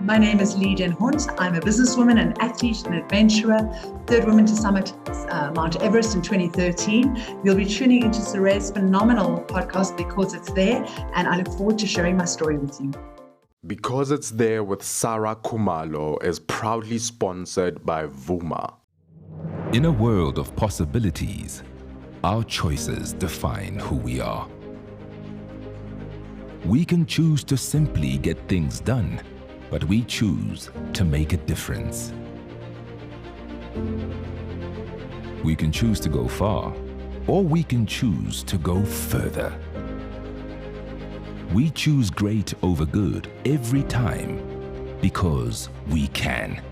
My name is Lee Den Hunt. I'm a businesswoman, an athlete, an adventurer, third woman to summit Mount Everest in 2013. You'll be tuning into Saray's phenomenal podcast, Because It's There, and I look forward to sharing my story with you. Because It's There with Saray Khumalo is proudly sponsored by Vuma. In a world of possibilities, our choices define who we are. We can choose to simply get things done, but we choose to make a difference. We can choose to go far, or we can choose to go further. We choose great over good every time because we can.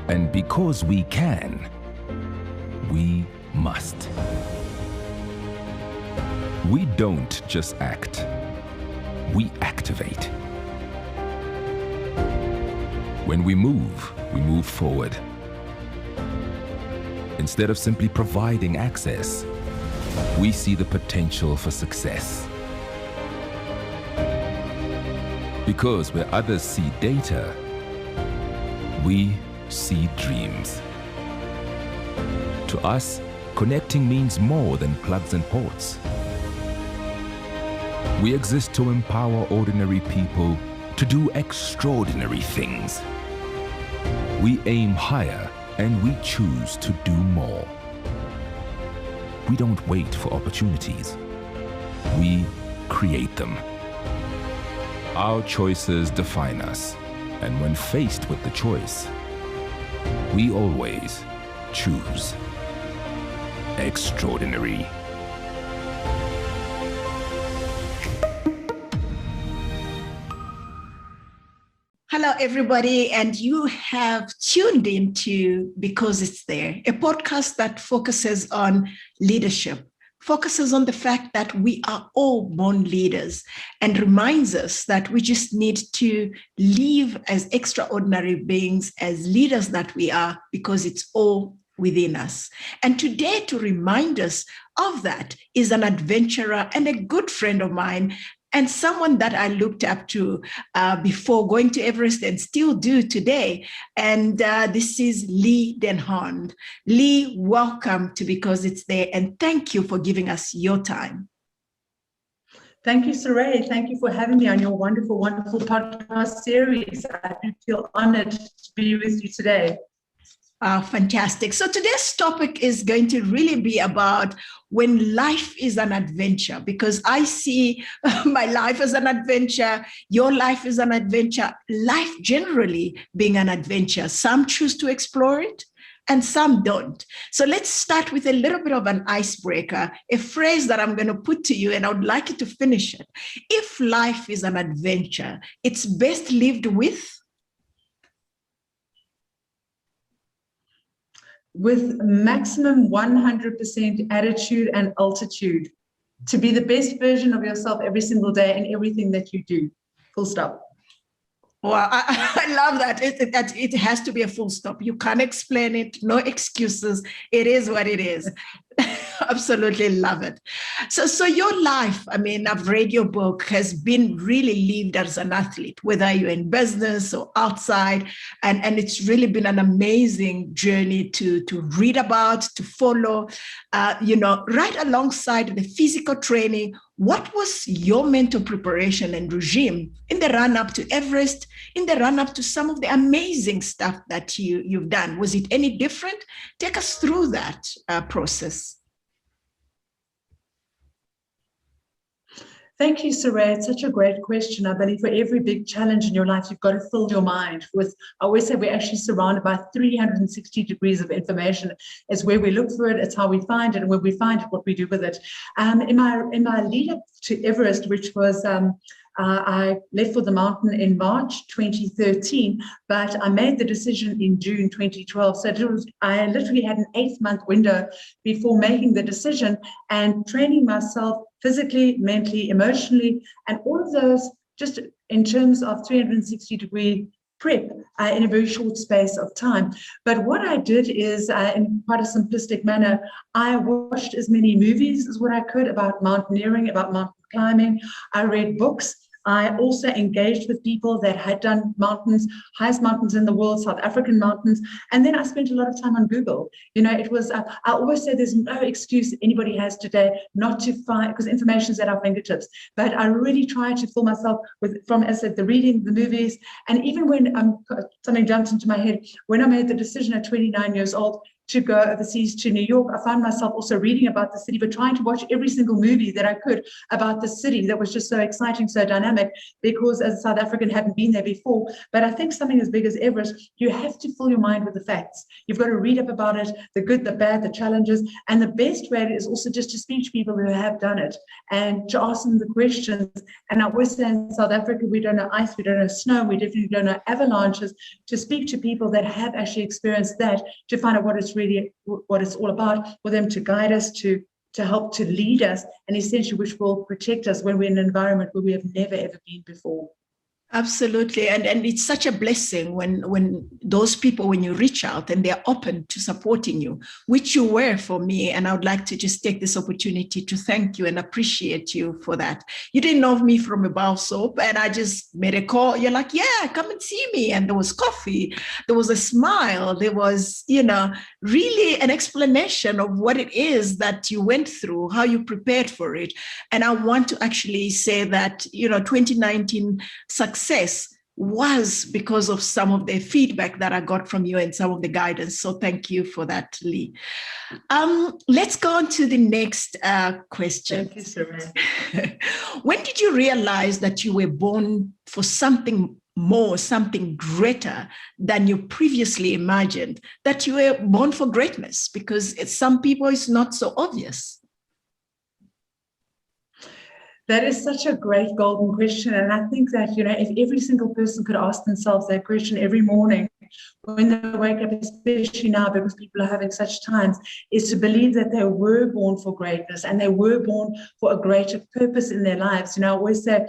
And because we can, we must. We don't just act, we activate. When we move forward. Instead of simply providing access, we see the potential for success. Because where others see data, we see dreams. To us, connecting means more than plugs and ports. We exist to empower ordinary people to do extraordinary things. We aim higher and we choose to do more. We don't wait for opportunities. We create them. Our choices define us, and when faced with the choice, we always choose extraordinary. Hello, everybody, and you have tuned into Because It's There, a podcast that focuses on leadership, focuses on the fact that we are all born leaders, and reminds us that we just need to live as extraordinary beings, as leaders that we are, because it's all within us. And today, to remind us of that, is an adventurer and a good friend of mine, and someone that I looked up to before going to Everest and still do today. And this is Lee Den Hunt. Lee, welcome to Because It's There, and thank you for giving us your time. Thank you, Saray. Thank you for having me on your wonderful, wonderful podcast series. I do feel honored to be with you today. Fantastic. So today's topic is going to really be about when life is an adventure, because I see my life as an adventure, your life is an adventure, life generally being an adventure. Some choose to explore it and some don't. So let's start with a little bit of an icebreaker, a phrase that I'm going to put to you, and I would like you to finish it. If life is an adventure, it's best lived with maximum 100% attitude and altitude to be the best version of yourself every single day in everything that you do. Full stop. Well, I love that. It has to be a full stop. You can't explain it. No excuses. It is what it is. Absolutely love it. So your life, I mean, I've read your book, has been really lived as an athlete, whether you're in business or outside. And it's really been an amazing journey to read about, to follow, right alongside the physical training. What was your mental preparation and regime in the run-up to Everest, in the run-up to some of the amazing stuff that you've done? Was it any different? Take us through that process. Thank you, Saray. It's such a great question. I believe for every big challenge in your life, you've got to fill your mind with, I always say we're actually surrounded by 360 degrees of information. It's where we look for it, it's how we find it, and when we find it, what we do with it. In my lead up to Everest, which was, I left for the mountain in March 2013, but I made the decision in June 2012. So I literally had an 8-month window before making the decision and training myself physically, mentally, emotionally, and all of those just in terms of 360-degree prep in a very short space of time. But what I did is, in quite a simplistic manner, I watched as many movies as what I could about mountaineering, about mountain climbing. I read books. I also engaged with people that had done mountains, highest mountains in the world, South African mountains. And then I spent a lot of time on Google. It was, I always say there's no excuse anybody has today not to find, because information is at our fingertips. But I really try to fill myself from, as I said, the reading, the movies. And even when something jumped into my head, when I made the decision at 29 years old to go overseas to New York, I found myself also reading about the city, but trying to watch every single movie that I could about the city that was just so exciting, so dynamic, because as a South African, hadn't been there before. But I think something as big as Everest, you have to fill your mind with the facts. You've got to read up about it, the good, the bad, the challenges. And the best way is also just to speak to people who have done it and to ask them the questions. And I always say in South Africa, we don't know ice, we don't know snow, we definitely don't know avalanches. To speak to people that have actually experienced that, to find out what it's all about, for them to guide us, to help to lead us, and essentially which will protect us when we're in an environment where we have never ever been before. Absolutely. And it's such a blessing when those people, when you reach out and they're open to supporting you, which you were for me. And I would like to just take this opportunity to thank you and appreciate you for that. You didn't know me from a bar soap, and I just made a call. You're like, yeah, come and see me. And there was coffee, there was a smile, there was, really an explanation of what it is that you went through, how you prepared for it. And I want to actually say that, 2019 success was because of some of the feedback that I got from you and some of the guidance. So thank you for that, Lee. Let's go on to the next question. Thank you, Saray. When did you realize that you were born for something more, something greater than you previously imagined, that you were born for greatness? Because some people, it's not so obvious. That is such a great golden question. And I think that, if every single person could ask themselves that question every morning when they wake up, especially now because people are having such times, is to believe that they were born for greatness and they were born for a greater purpose in their lives. I always say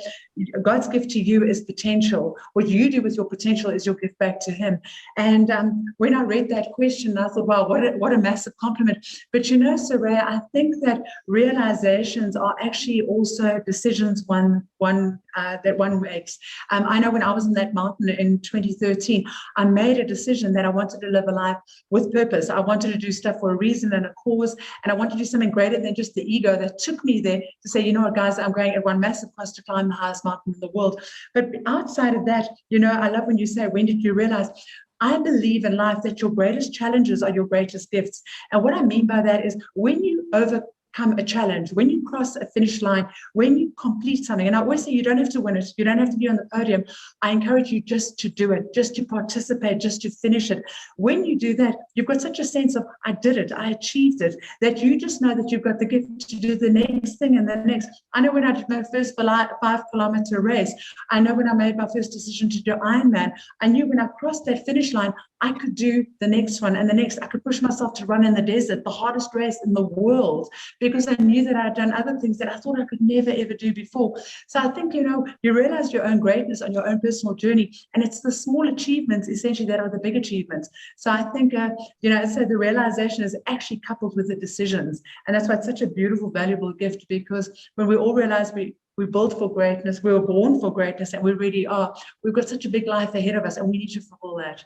God's gift to you is potential. What you do with your potential is your gift back to him. And when I read that question, I thought, wow, what a massive compliment. But Saray, I think that realizations are actually also decisions that one makes. I know when I was in that mountain in 2013, I made a decision that I wanted to live a life with purpose. I wanted to do stuff for a reason and a cause, and I wanted to do something greater than just the ego that took me there to say, you know what, guys, I'm going at one massive cost to climb the highest mountain in the world. But outside of that, I love when you say, when did you realize? I believe in life that your greatest challenges are your greatest gifts. And what I mean by that is when you overcome a challenge, when you cross a finish line, when you complete something, and I always say you don't have to win it, you don't have to be on the podium. I encourage you just to do it, just to participate, just to finish it. When you do that, you've got such a sense of, I did it, I achieved it, that you just know that you've got the gift to do the next thing and the next. I know when I did my first 5-kilometer race, I know when I made my first decision to do Ironman, I knew when I crossed that finish line, I could do the next one and the next. I could push myself to run in the desert, the hardest race in the world, because I knew that I had done other things that I thought I could never, ever do before. So I think, you realize your own greatness on your own personal journey, and it's the small achievements, essentially, that are the big achievements. So I think, so the realization is actually coupled with the decisions. And that's why it's such a beautiful, valuable gift, because when we all realize we built for greatness, we were born for greatness, and we really are, we've got such a big life ahead of us, and we need to fulfill that.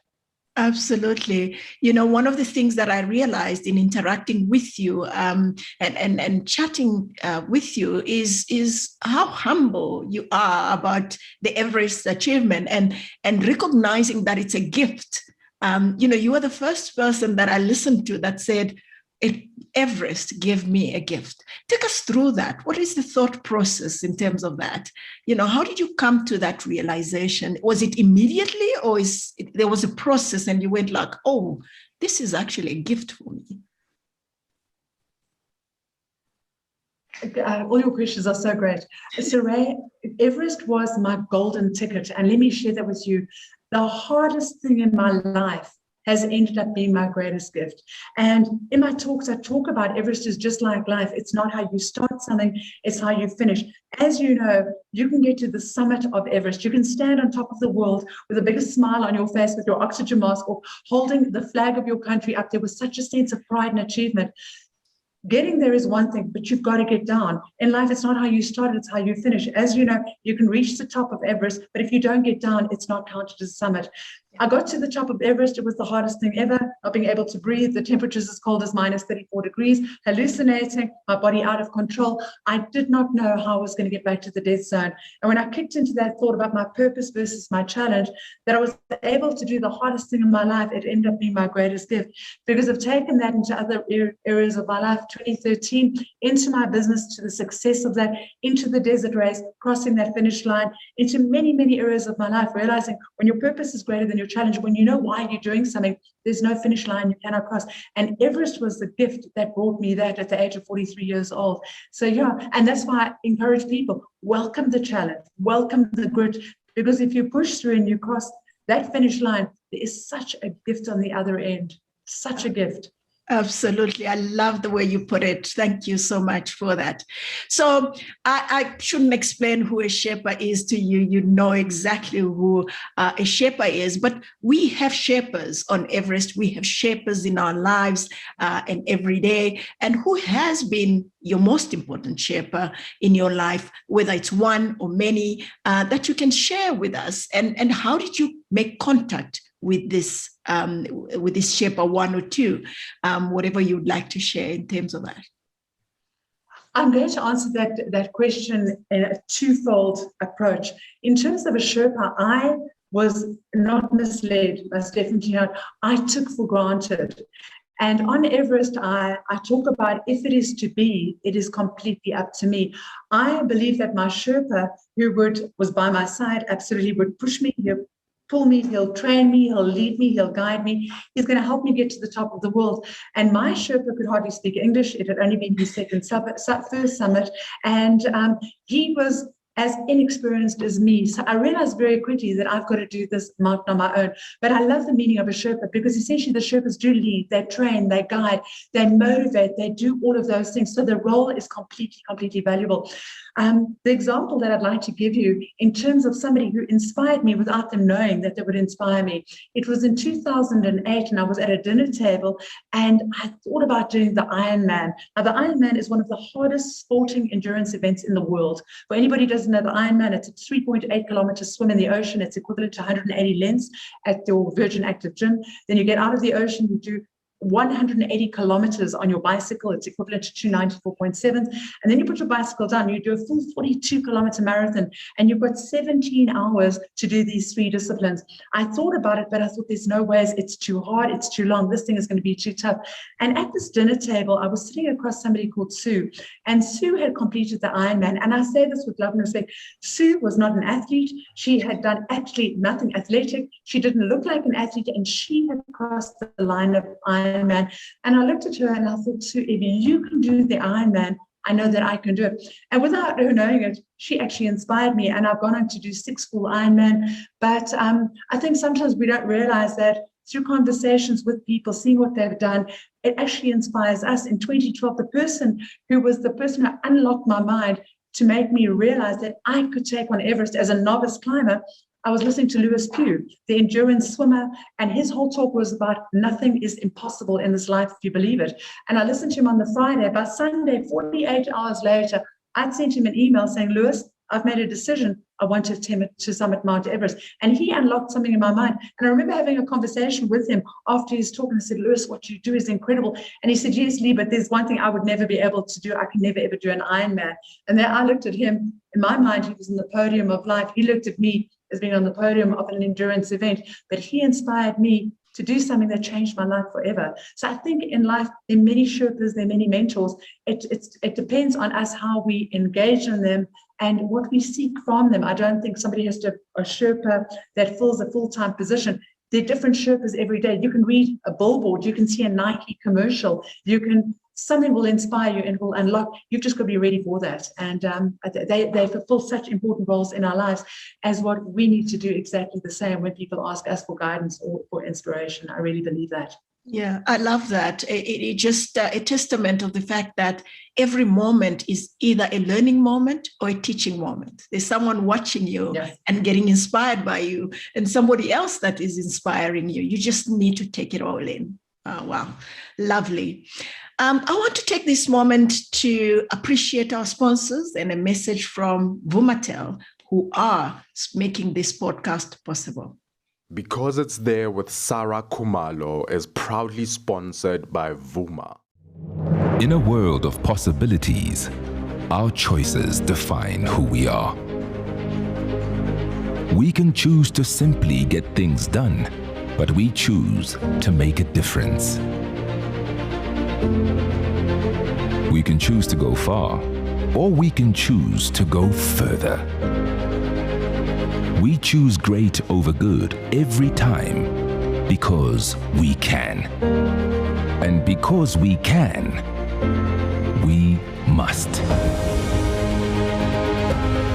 Absolutely. One of the things that I realized in interacting with you and chatting with you is how humble you are about the Everest achievement and recognizing that it's a gift. You are the first person that I listened to that said, Everest gave me a gift. Take us through that. What is the thought process in terms of that? How did you come to that realization? Was it immediately, or there was a process and you went like, oh, this is actually a gift for me? All your questions are so great. Saray, Everest was my golden ticket. And let me share that with you. The hardest thing in my life has ended up being my greatest gift. And in my talks, I talk about Everest is just like life. It's not how you start something, it's how you finish. As you know, you can get to the summit of Everest. You can stand on top of the world with the biggest smile on your face with your oxygen mask, or holding the flag of your country up there with such a sense of pride and achievement. getting there is one thing, but you've got to get down. In life, it's not how you start, it's how you finish. As you know, you can reach the top of Everest, but if you don't get down, it's not counted as a summit. I got to the top of Everest. It was the hardest thing ever, not being able to breathe. The temperature's as cold as minus 34 degrees, hallucinating, my body out of control. I did not know how I was going to get back to the death zone. And when I kicked into that thought about my purpose versus my challenge, that I was able to do the hardest thing in my life, it ended up being my greatest gift, because I've taken that into other areas of my life. 2013, into my business, to the success of that, into the desert race, crossing that finish line, into many, many areas of my life, realizing when your purpose is greater than your challenge, when you know why you're doing something, there's no finish line you cannot cross. And Everest was the gift that brought me that at the age of 43 years old. So yeah, and that's why I encourage people, welcome the challenge, welcome the grit, because if you push through and you cross that finish line, there is such a gift on the other end, such a gift. Absolutely. I love the way you put it. Thank you so much for that. So I shouldn't explain who a Sherpa is to you. You know exactly who a Sherpa is, but we have Sherpas on Everest. We have Sherpas in our lives and every day. And who has been your most important Sherpa in your life, whether it's one or many, that you can share with us? And how did you make contact with this Sherpa, one or two, whatever you'd like to share in terms of that? I'm going to answer that question in a twofold approach. In terms of a Sherpa, I was not misled, most definitely not. I took for granted. And on Everest, I talk about, if it is to be, it is completely up to me. I believe that my Sherpa, who was by my side, absolutely would push me, he'll pull me, he'll train me, he'll lead me, he'll guide me. He's going to help me get to the top of the world. And my Sherpa could hardly speak English. It had only been his first summit. And he was as inexperienced as me. So I realized very quickly that I've got to do this mountain on my own. But I love the meaning of a Sherpa, because essentially the Sherpas do lead, they train, they guide, they motivate, they do all of those things. So the role is completely, completely valuable. The example that I'd like to give you in terms of somebody who inspired me without them knowing that they would inspire me, it was in 2008, and I was at a dinner table and I thought about doing the Ironman. Now, the Ironman is one of the hardest sporting endurance events in the world. For anybody who doesn't know the Ironman, it's a 3.8 kilometer swim in the ocean. It's equivalent to 180 lengths at your Virgin Active gym. Then you get out of the ocean, you do 180 kilometers on your bicycle. It's equivalent to 294.7. And then you put your bicycle down, you do a full 42-kilometer marathon, and you've got 17 hours to do these three disciplines. I thought about it, but I thought there's no ways. It's too hard. It's too long. This thing is going to be too tough. And at this dinner table, I was sitting across somebody called Sue, and Sue had completed the Ironman. And I say this with love and respect. Sue was not an athlete. She had done absolutely nothing athletic. She didn't look like an athlete, and she had crossed the line of Ironman. And I looked at her and I thought, Sue, if you can do the Ironman, I know that I can do it. And without her knowing it, she actually inspired me. And I've gone on to do 6 full Ironman. But I think sometimes we don't realize that through conversations with people, seeing what they've done, it actually inspires us. In 2012, the person who unlocked my mind to make me realize that I could take on Everest as a novice climber, I was listening to Lewis Pugh, the endurance swimmer, and his whole talk was about nothing is impossible in this life if you believe it. And I listened to him on the Friday. By Sunday, 48 hours later, I'd sent him an email saying, Lewis, I've made a decision. I want to attempt to summit Mount Everest. And he unlocked something in my mind. And I remember having a conversation with him after his talk, and I said, Lewis, what you do is incredible. And he said, yes, Lee, but there's one thing I would never be able to do. I can never, ever do an Ironman. And then I looked at him. In my mind, he was on the podium of life. He looked at me as being on the podium of an endurance event, but he inspired me to do something that changed my life forever. So I think in life, there are many Sherpas, there are many mentors. It depends on us how we engage in them and what we seek from them. I don't think somebody has to have a Sherpa that fills a full-time position. There are different Sherpas every day. You can read a billboard, you can see a Nike commercial, something will inspire you and will unlock. You've just got to be ready for that. And they fulfill such important roles in our lives as what we need to do exactly the same when people ask us for guidance or for inspiration. I really believe that. Yeah, I love that. It just a testament of the fact that every moment is either a learning moment or a teaching moment. There's someone watching you and getting inspired by you, and somebody else that is inspiring you. You just need to take it all in. Oh, wow. Lovely. I want to take this moment to appreciate our sponsors and a message from Vumatel, who are making this podcast possible. Because It's There with Saray Khumalo is proudly sponsored by Vuma. In a world of possibilities, our choices define who we are. We can choose to simply get things done, but we choose to make a difference. We can choose to go far, or we can choose to go further. We choose great over good every time because we can. And because we can, we must.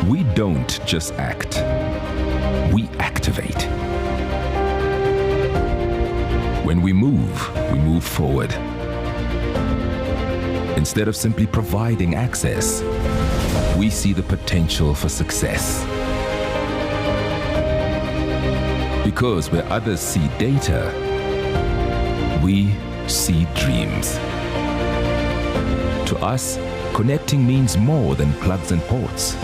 We don't just act, we activate. When we move forward. Instead of simply providing access, we see the potential for success. Because where others see data, we see dreams. To us, connecting means more than plugs and ports.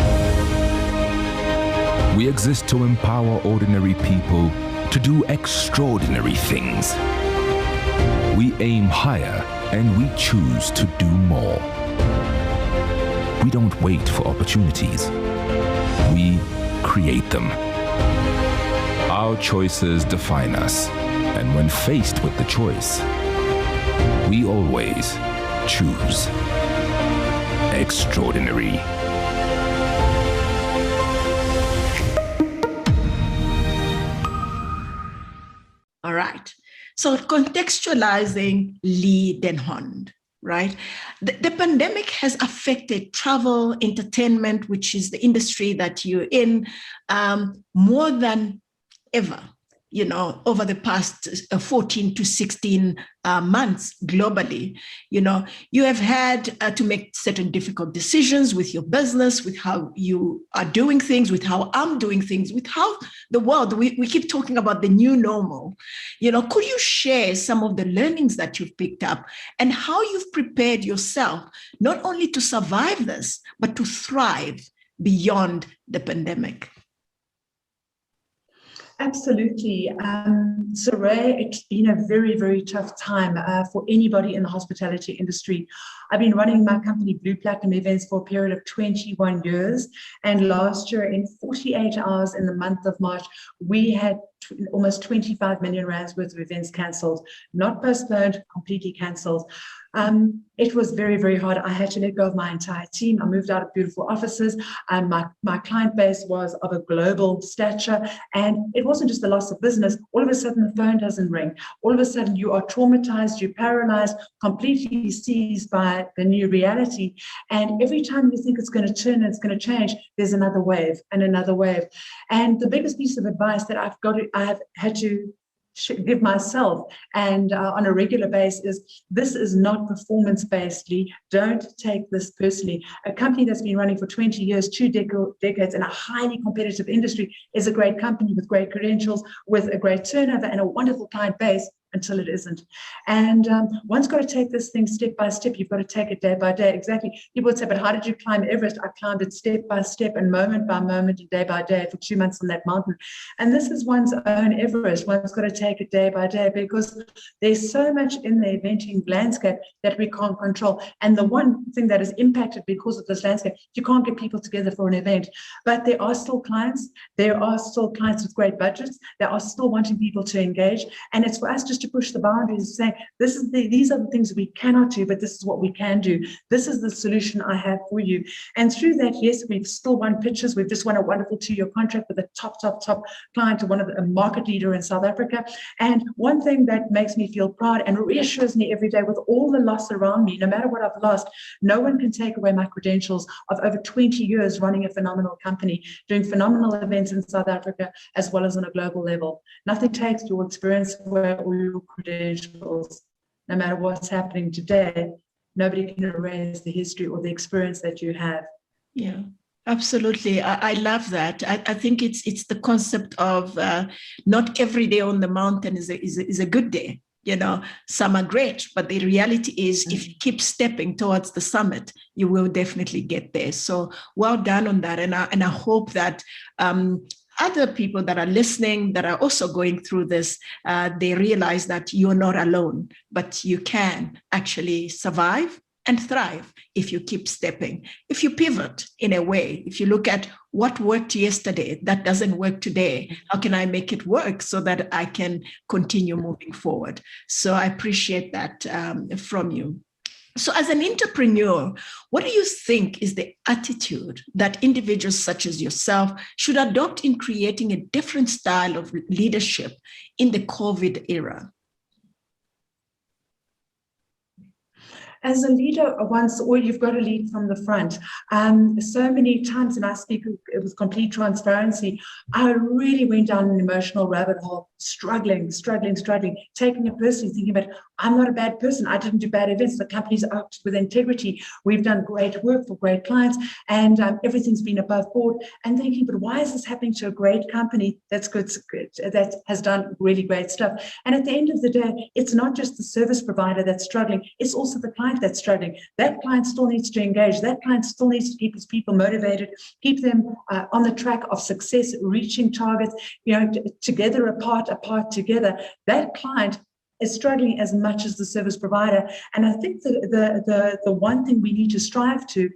We exist to empower ordinary people to do extraordinary things. We aim higher and we choose to do more. We don't wait for opportunities. We create them. Our choices define us, and when faced with the choice, we always choose extraordinary. All right. So contextualizing Lee Den Hond, right? The pandemic has affected travel, entertainment, which is the industry that you're in, more than ever, over the past 14 to 16 months globally. You have had to make certain difficult decisions with your business, with how you are doing things, with how I'm doing things, with how the world, we keep talking about the new normal. Could you share some of the learnings that you've picked up and how you've prepared yourself, not only to survive this, but to thrive beyond the pandemic? Absolutely. Saray, it's been a very, very tough time for anybody in the hospitality industry. I've been running my company Blue Platinum Events for a period of 21 years. And last year, in 48 hours in the month of March, we had almost 25 million rands worth of events cancelled, not postponed, completely cancelled. It was very, very hard. I had to let go of my entire team. I moved out of beautiful offices. My client base was of a global stature. And it wasn't just the loss of business. All of a sudden, the phone doesn't ring. All of a sudden, you are traumatized, you're paralyzed, completely seized by the new reality. And every time you think it's going to turn and it's going to change, there's another wave and another wave. And the biggest piece of advice that I have had to give myself and on a regular basis is this is not performance-based, Lee. Don't take this personally. A company that's been running for 20 years, 2 decades in a highly competitive industry is a great company with great credentials, with a great turnover and a wonderful client base until it isn't. And one's got to take this thing step by step. You've got to take it day by day. Exactly. People would say, but how did you climb Everest? I climbed it step by step and moment by moment and day by day for 2 months on that mountain. And this is one's own Everest. One's got to take it day by day because there's so much in the eventing landscape that we can't control. And the one thing that is impacted because of this landscape, you can't get people together for an event. But there are still clients. There are still clients with great budgets. They are still wanting people to engage. And it's for us just to push the boundaries, saying these are the things we cannot do, but this is what we can do. This is the solution I have for you. And through that, yes, we've still won pitches. We've just won a wonderful 2-year contract with a top client, a market leader in South Africa. And one thing that makes me feel proud and reassures me every day with all the loss around me, no matter what I've lost, no one can take away my credentials of over 20 years running a phenomenal company, doing phenomenal events in South Africa, as well as on a global level. Nothing takes your experience away or your credentials. No matter what's happening today, nobody can erase the history or the experience that you have. Yeah, absolutely. I love that. I think it's the concept of not every day on the mountain is a good day. some are great, but the reality is if you keep stepping towards the summit, you will definitely get there. So well done on that. And I hope that other people that are listening, that are also going through this, they realize that you're not alone, but you can actually survive and thrive if you keep stepping. If you pivot in a way, if you look at what worked yesterday, that doesn't work today, how can I make it work so that I can continue moving forward? So I appreciate that from you. So as an entrepreneur, what do you think is the attitude that individuals such as yourself should adopt in creating a different style of leadership in the COVID era? As a leader, you've got to lead from the front. So many times, and I speak with complete transparency, I really went down an emotional rabbit hole, struggling, taking it personally, thinking about, I'm not a bad person. I didn't do bad events. The company's acted with integrity. We've done great work for great clients, and everything's been above board. And thinking, but why is this happening to a great company that's good, that has done really great stuff? And at the end of the day, it's not just the service provider that's struggling. It's also the client that's struggling. That client still needs to engage. That client still needs to keep his people motivated, keep them on the track of success, reaching targets, together apart together. That client is struggling as much as the service provider. And I think the one thing we need to strive to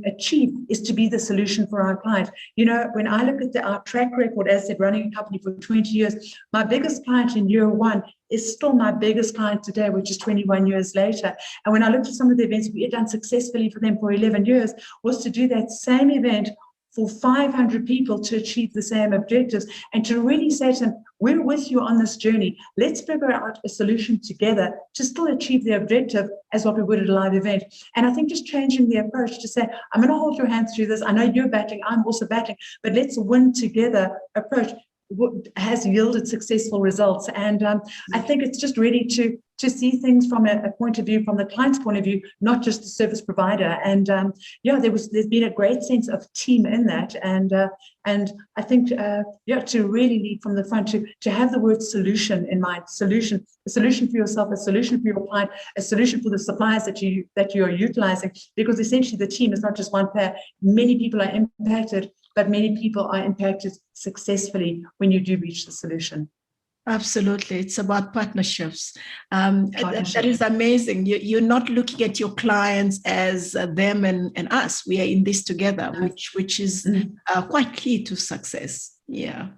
achieve is to be the solution for our client. When I look at our track record, as I said, running a company for 20 years, my biggest client in year one is still my biggest client today, which is 21 years later. And when I looked at some of the events we had done successfully for them for 11 years, was to do that same event for 500 people to achieve the same objectives, and to really say to them, we're with you on this journey. Let's figure out a solution together to still achieve the objective as what we would at a live event. And I think just changing the approach to say, I'm going to hold your hand through this. I know you're batting, I'm also batting, but let's win together approach has yielded successful results. And I think it's just really to see things from a point of view, from the client's point of view, not just the service provider. And there's been a great sense of team in that. And I think to really lead from the front, to have the word solution in mind, a solution for yourself, a solution for your client, a solution for the suppliers that you are utilizing, because essentially the team is not just one player. Many people are impacted, but many people are impacted successfully when you do reach the solution. Absolutely. It's about partnerships. That is amazing. You're not looking at your clients as them and us. We are in this together, which is quite key to success. Yeah.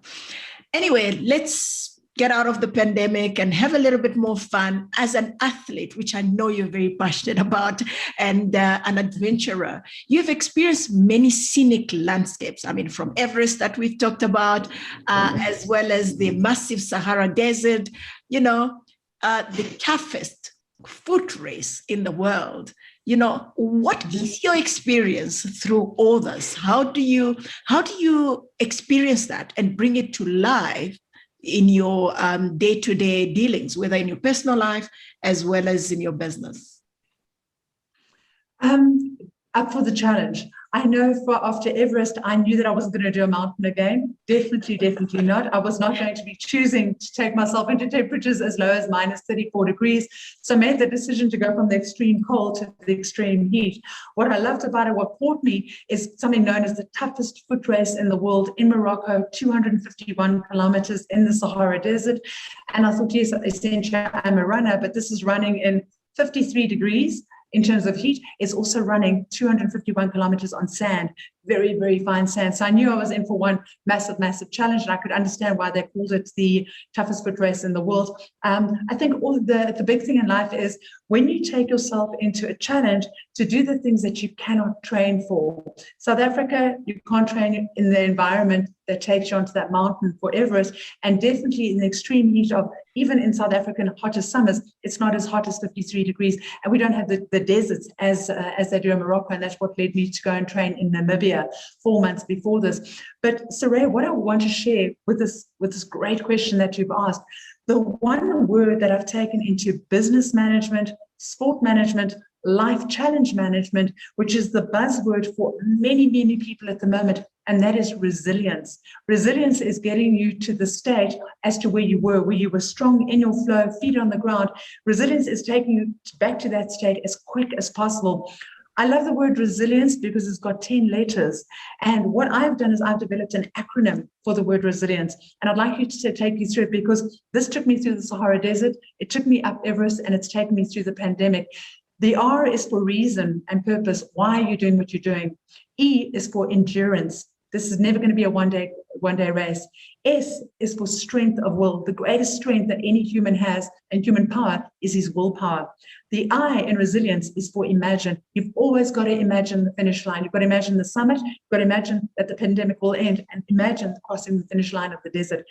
Anyway, let's get out of the pandemic and have a little bit more fun as an athlete, which I know you're very passionate about, and an adventurer. You've experienced many scenic landscapes. I mean, from Everest that we've talked about, as well as the massive Sahara Desert, the toughest foot race in the world. What is your experience through all this? How do you experience that and bring it to life in your day-to-day dealings, whether in your personal life as well as in your business? Up for the challenge. I know after Everest, I knew that I wasn't going to do a mountain again. Definitely not. I was not going to be choosing to take myself into temperatures as low as minus 34 degrees. So I made the decision to go from the extreme cold to the extreme heat. What I loved about it, what caught me, is something known as the toughest foot race in the world in Morocco, 251 kilometers in the Sahara Desert. And I thought, yes, essentially I'm a runner, but this is running in 53 degrees. In terms of heat, it's also running 251 kilometers on sand, very, very fine sand. So I knew I was in for one massive challenge, and I could understand why they called it the toughest foot race in the world. I think all the big thing in life is when you take yourself into a challenge to do the things that you cannot train for. South Africa, you can't train in the environment that takes you onto that mountain for Everest, and definitely in the extreme heat of, even in South African hottest summers, it's not as hot as 53 degrees, and we don't have the deserts as they do in Morocco, and that's what led me to go and train in Namibia 4 months before this. But Saray, what I want to share with this great question that you've asked, the one word that I've taken into business management, sport management, life challenge management, which is the buzzword for many, many people at the moment, and that is resilience. Resilience is getting you to the state as to where you were strong in your flow, feet on the ground. Resilience is taking you back to that state as quick as possible. I love the word resilience because it's got 10 letters. And what I've done is I've developed an acronym for the word resilience. And I'd like you to take you through it because this took me through the Sahara Desert, it took me up Everest, and it's taken me through the pandemic. The R is for reason and purpose. Why are you doing what you're doing? E is for endurance. This is never going to be a one-day race. S is for strength of will. The greatest strength that any human has and human power is his willpower. The I in resilience is for imagine. You've always got to imagine the finish line. You've got to imagine the summit. You've got to imagine that the pandemic will end and imagine crossing the finish line of the desert.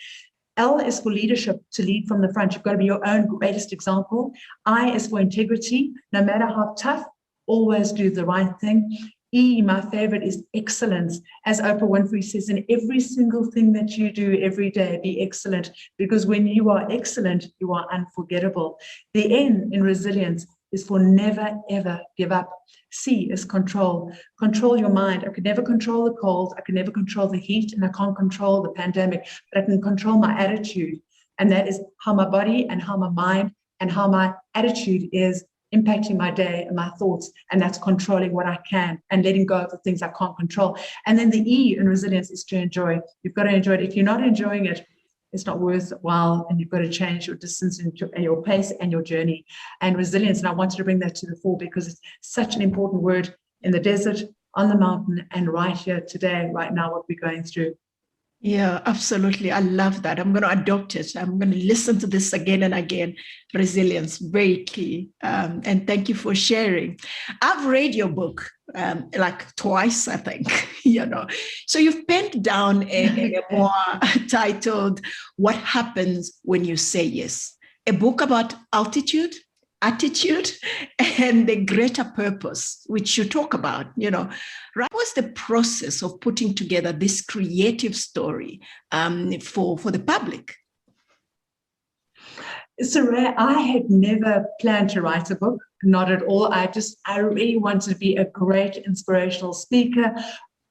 L is for leadership, to lead from the front. You've got to be your own greatest example. I is for integrity. No matter how tough, always do the right thing. E, my favorite, is excellence. As Oprah Winfrey says, in every single thing that you do every day, be excellent, because when you are excellent, you are unforgettable. The N in resilience is for never, ever give up. C is control. Control your mind. I could never control the cold. I could never control the heat, and I can't control the pandemic, but I can control my attitude. And that is how my body and how my mind and how my attitude is impacting my day and my thoughts, and that's controlling what I can and letting go of the things I can't control. And then the E in resilience is to enjoy. You've got to enjoy it. If you're not enjoying it, it's not worthwhile, and you've got to change your distance and your pace and your journey. And resilience, and I wanted to bring that to the fore because it's such an important word in the desert, on the mountain, and right here today, right now, what we're going through. Yeah, absolutely. I love that. I'm going to adopt it. I'm going to listen to this again and again. Resilience, very key. And thank you for sharing. I've read your book like twice, I think, So you've penned down a memoir titled, What Happens When You Say Yes? A book about altitude, attitude, and the greater purpose, which you talk about, Right? What was the process of putting together this creative story for the public? Saray, I had never planned to write a book, not at all. I really wanted to be a great inspirational speaker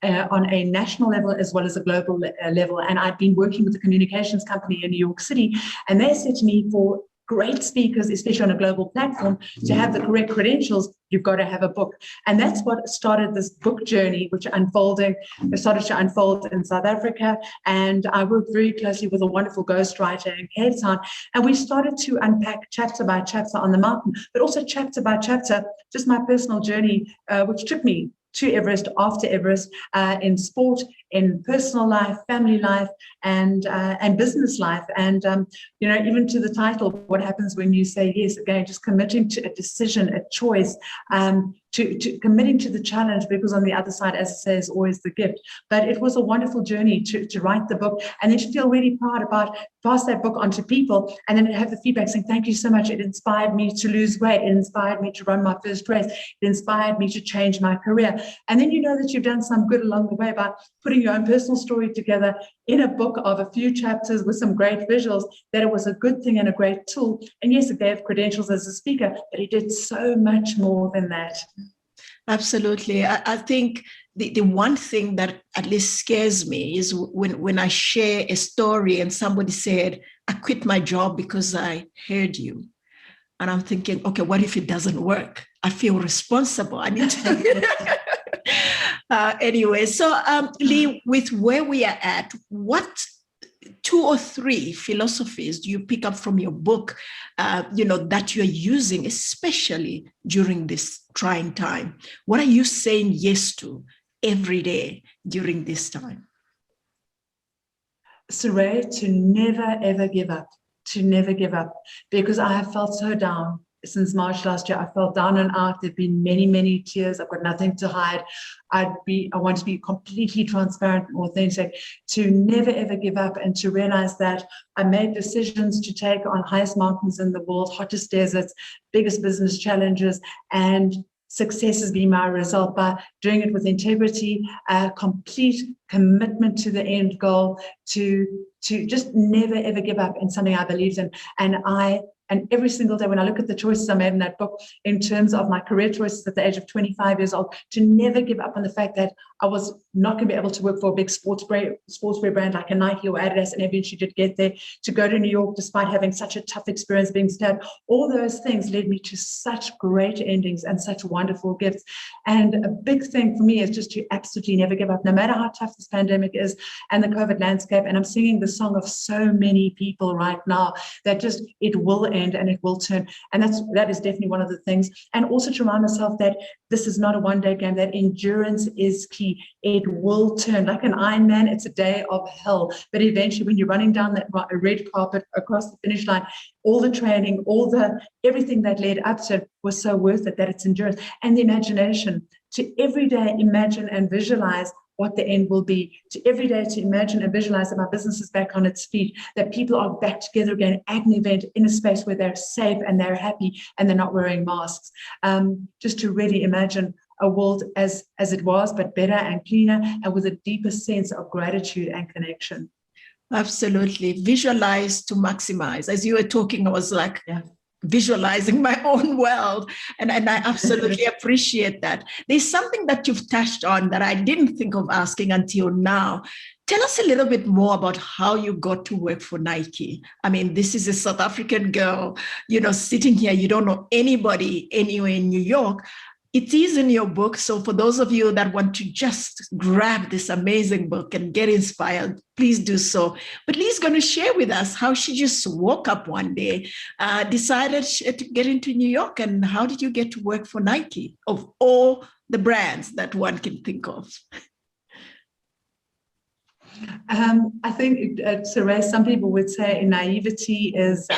on a national level as well as a global level. And I'd been working with a communications company in New York City, and they said to me, for great speakers, especially on a global platform, to have the correct credentials, you've got to have a book. And that's what started this book journey, which started to unfold in South Africa. And I worked very closely with a wonderful ghostwriter in Cape Town. And we started to unpack chapter by chapter on the mountain, but also chapter by chapter, just my personal journey, which took me to Everest, after Everest, in sport, in personal life, family life, and business life. And, even to the title, what happens when you say yes? Again, just committing to a decision, a choice, to committing to the challenge, because on the other side, as I say, is always the gift. But it was a wonderful journey to write the book, and then to feel really proud about pass that book on to people, and then have the feedback saying, thank you so much. It inspired me to lose weight. It inspired me to run my first race. It inspired me to change my career. And then you know that you've done some good along the way by putting your own personal story together in a book of a few chapters with some great visuals, that it was a good thing and a great tool. And yes, it gave credentials as a speaker, but it did so much more than that. Absolutely. I think the one thing that at least scares me is when I share a story and somebody said, I quit my job because I heard you. And I'm thinking, okay, what if it doesn't work? I feel responsible. I need to. Anyway, so Lee, with where we are at, what 2 or 3 philosophies do you pick up from your book, that you're using, especially during this trying time? What are you saying yes to every day during this time? Saray, to never, ever give up, because I have felt so down. Since March last year, I felt down and out. There've been many, many tears. I've got nothing to hide. I want to be completely transparent and authentic, to never, ever give up, and to realize that I made decisions to take on highest mountains in the world, hottest deserts, biggest business challenges, and success has been my result by doing it with integrity, complete commitment to the end goal, to just never ever give up in something I believed in. And every single day when I look at the choices I made in that book, in terms of my career choices at the age of 25 years old, to never give up on the fact that I was not going to be able to work for a big sportswear brand like a Nike or Adidas, and eventually did get there, to go to New York despite having such a tough experience being stabbed. All those things led me to such great endings and such wonderful gifts. And a big thing for me is just to absolutely never give up, no matter how tough this pandemic is and the COVID landscape. And I'm singing the song of so many people right now that just, it will end and it will turn. And that is definitely one of the things. And also to remind myself that this is not a one-day game, that endurance is key. It will turn. Like an Ironman, it's a day of hell. But eventually, when you're running down that red carpet across the finish line, all the training, everything that led up to it was so worth it, that it's endurance. And the imagination, to every day imagine and visualize what the end will be, to every day to imagine and visualize that my business is back on its feet, that people are back together again at an event in a space where they're safe and they're happy and they're not wearing masks. Just to really imagine a world as it was, but better and cleaner, and with a deeper sense of gratitude and connection. Absolutely. Visualize to maximize. As you were talking, I was like, visualizing my own world. And I absolutely appreciate that. There's something that you've touched on that I didn't think of asking until now. Tell us a little bit more about how you got to work for Nike. I mean, this is a South African girl, sitting here. You don't know anybody anywhere in New York. It is in your book. So for those of you that want to just grab this amazing book and get inspired, please do so. But Lee's going to share with us how she just woke up one day, decided to get into New York. And how did you get to work for Nike, of all the brands that one can think of? I think, Saray, some people would say naivety is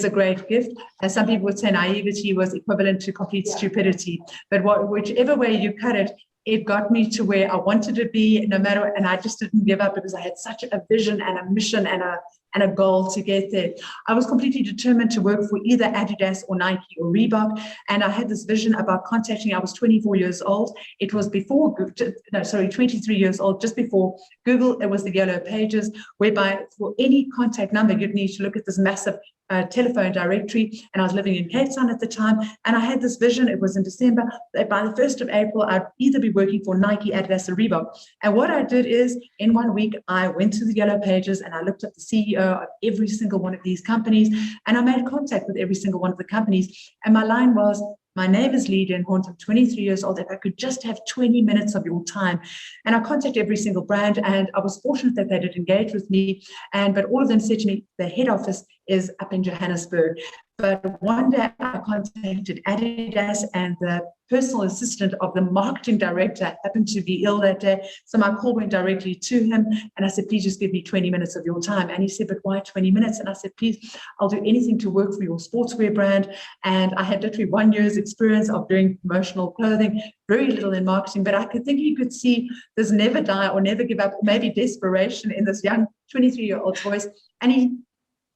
a great gift. And some people would say naivety was equivalent to complete stupidity. But whichever way you cut it, it got me to where I wanted to be, no matter, and I just didn't give up because I had such a vision and a mission and a goal to get there. I was completely determined to work for either Adidas or Nike or Reebok. And I had this vision about contacting, I was 24 years old. It was before, 23 years old, just before Google. It was the Yellow Pages, whereby for any contact number, you'd need to look at this massive telephone directory. And I was living in Cape Town at the time. And I had this vision, it was in December, that by the 1st of April, I'd either be working for Nike, Adidas, or Reebok. And what I did is, in 1 week, I went to the Yellow Pages and I looked at the CEO of every single one of these companies. And I made contact with every single one of the companies. And my line was, my name is Lee Denhont, I'm 23 years old. If I could just have 20 minutes of your time. And I contacted every single brand, and I was fortunate that they did engage with me. But all of them said to me, the head office is up in Johannesburg. But one day I contacted Adidas, and the personal assistant of the marketing director happened to be ill that day. So my call went directly to him, and I said, please just give me 20 minutes of your time. And he said, but why 20 minutes? And I said, please, I'll do anything to work for your sportswear brand. And I had literally 1 year's experience of doing promotional clothing, very little in marketing, but I could think he could see this never die or never give up, maybe desperation in this young 23-year-old's voice. And he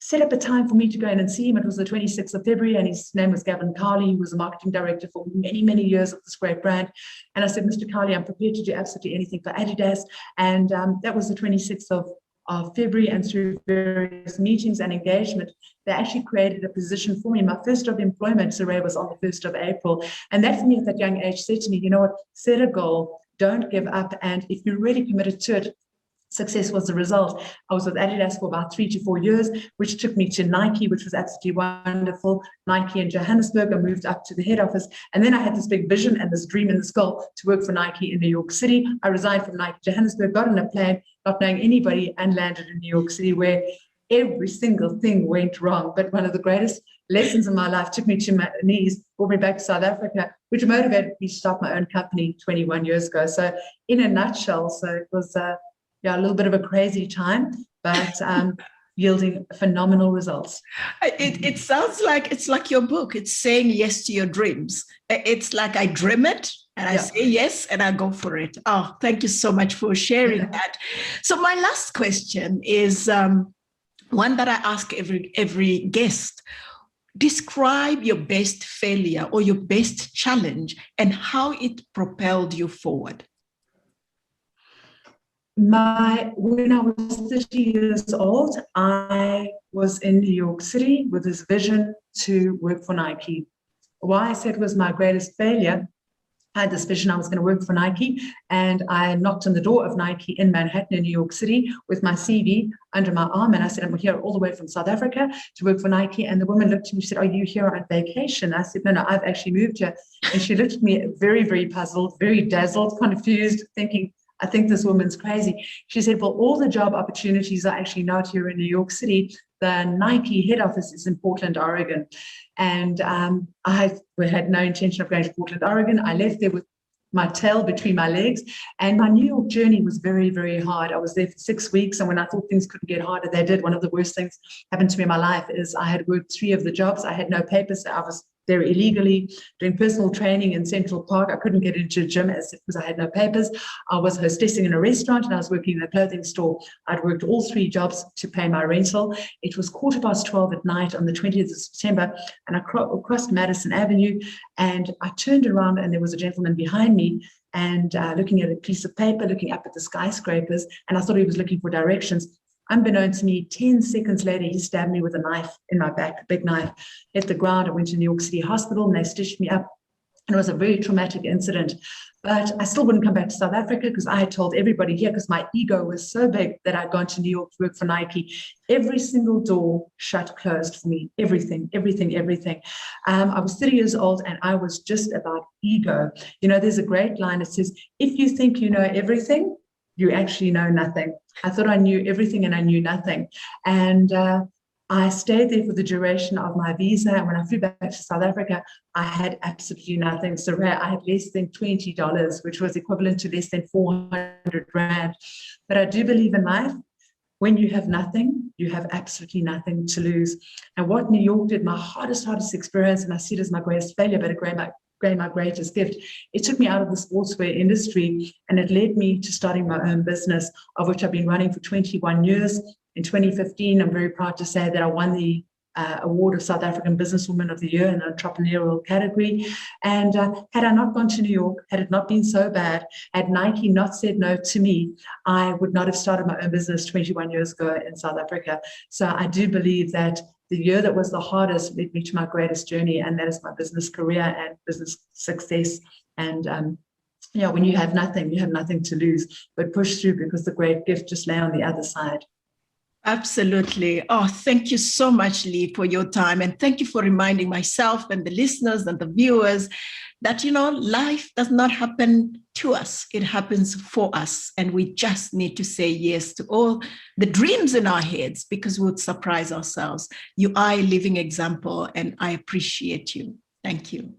set up a time for me to go in and see him. It was the 26th of February, and his name was Gavin Carley. He was a marketing director for many, many years of this great brand. And I said, Mr. Carley, I'm prepared to do absolutely anything for Adidas. And that was the 26th of February, and through various meetings and engagement, they actually created a position for me. My first job employment, Saray, was on the 1st of April. And that for me at that young age said to me, you know what, set a goal, don't give up. And if you're really committed to it, success was the result. I was with Adidas for about 3 to 4 years, which took me to Nike, which was absolutely wonderful. Nike in Johannesburg. I moved up to the head office. And then I had this big vision and this dream and this goal to work for Nike in New York City. I resigned from Nike Johannesburg, got on a plane, not knowing anybody, and landed in New York City, where every single thing went wrong. But one of the greatest lessons in my life took me to my knees, brought me back to South Africa, which motivated me to start my own company 21 years ago. So in a nutshell, so it was a little bit of a crazy time, but yielding phenomenal results. It sounds like it's like your book. It's saying yes to your dreams. It's like I dream it and I say yes and I go for it. Oh, thank you so much for sharing that. So my last question is one that I ask every guest. Describe your best failure or your best challenge and how it propelled you forward. When I was 30 years old, I was in New York City with this vision to work for Nike. Why I said it was my greatest failure, I had this vision I was going to work for Nike, and I knocked on the door of Nike in Manhattan in New York City with my CV under my arm, and I said, I'm here all the way from South Africa to work for Nike. And the woman looked at me and said, are you here on vacation? I said, no, I've actually moved here. And she looked at me very, very puzzled, very dazzled, confused, thinking, I think this woman's crazy. She said, well, all the job opportunities are actually not here in New York City. The Nike head office is in Portland, Oregon. And I had no intention of going to Portland, Oregon. I left there with my tail between my legs. And my New York journey was very, very hard. I was there for 6 weeks. And when I thought things couldn't get harder, they did. One of the worst things happened to me in my life is I had worked 3 of the jobs. I had no papers. I was there illegally doing personal training in Central Park. I couldn't get into a gym because I had no papers. I was hostessing in a restaurant and I was working in a clothing store. I'd worked all 3 jobs to pay my rental. It was 12:15 at night on the 20th of September, and I crossed Madison Avenue, and I turned around and there was a gentleman behind me and looking at a piece of paper, looking up at the skyscrapers, and I thought he was looking for directions. Unbeknown to me, 10 seconds later, he stabbed me with a knife in my back, a big knife, hit the ground. I went to New York City Hospital and they stitched me up. And it was a very traumatic incident. But I still wouldn't come back to South Africa because I had told everybody here, because my ego was so big, that I'd gone to New York to work for Nike. Every single door shut, closed for me, everything. I was 30 years old and I was just about ego. You know, there's a great line that says, if you think you know everything, you actually know nothing. I thought I knew everything and I knew nothing. And I stayed there for the duration of my visa. And when I flew back to South Africa, I had absolutely nothing. So I had less than $20, which was equivalent to less than 400 Rand. But I do believe in life. When you have nothing, you have absolutely nothing to lose. And what New York did, my hardest experience, and I see it as my greatest failure, but my greatest gift. It took me out of the sportswear industry and it led me to starting my own business, of which I've been running for 21 years. In 2015, I'm very proud to say that I won the award of South African Businesswoman of the Year in the entrepreneurial category. And had I not gone to New York, had it not been so bad, had Nike not said no to me, I would not have started my own business 21 years ago in South Africa. So I do believe that the year that was the hardest led me to my greatest journey, and that is my business career and business success. And when you have nothing to lose, but push through, because the great gift just lay on the other side. Absolutely. Oh, thank you so much, Lee, for your time. And thank you for reminding myself and the listeners and the viewers that, life does not happen to us. It happens for us. And we just need to say yes to all the dreams in our heads, because we would surprise ourselves. You are a living example, and I appreciate you. Thank you.